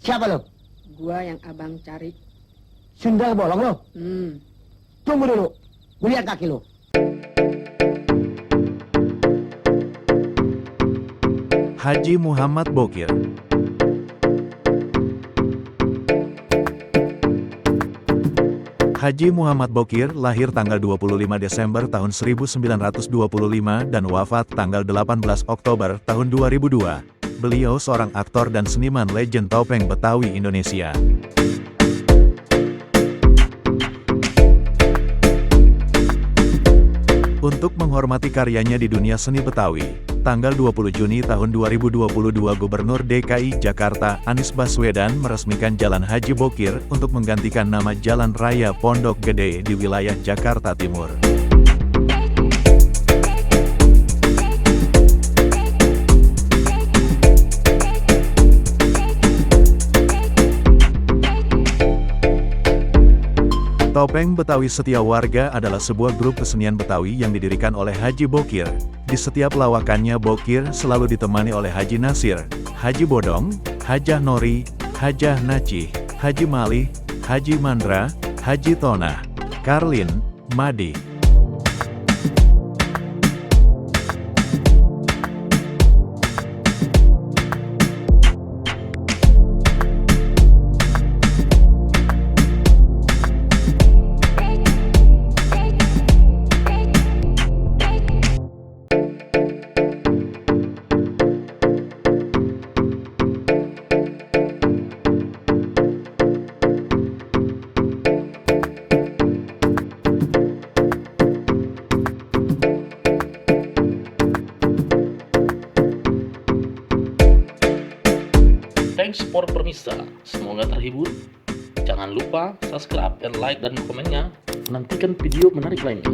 Siapa lo? Gua yang abang cari. Sundal bolong lo? Tunggu dulu. Gue lihat kaki lo. Haji Muhammad Bokir. Haji Muhammad Bokir lahir tanggal 25 Desember tahun 1925 dan wafat tanggal 18 Oktober tahun 2002. Beliau seorang aktor dan seniman legend topeng Betawi Indonesia. Untuk menghormati karyanya di dunia seni Betawi, tanggal 20 Juni tahun 2022 Gubernur DKI Jakarta Anies Baswedan meresmikan Jalan Haji Bokir untuk menggantikan nama Jalan Raya Pondok Gede di wilayah Jakarta Timur. Topeng Betawi Setia Warga adalah sebuah grup kesenian Betawi yang didirikan oleh Haji Bokir. Di setiap lawakannya Bokir selalu ditemani oleh Haji Nasir, Haji Bodong, Hajah Nori, Hajah Nacih, Haji Malih, Haji Mandra, Haji Tonah, Karlin, Madi. Thanks for permisa, semoga terhibur. Jangan lupa subscribe, like, dan komennya. Nantikan video menarik lainnya.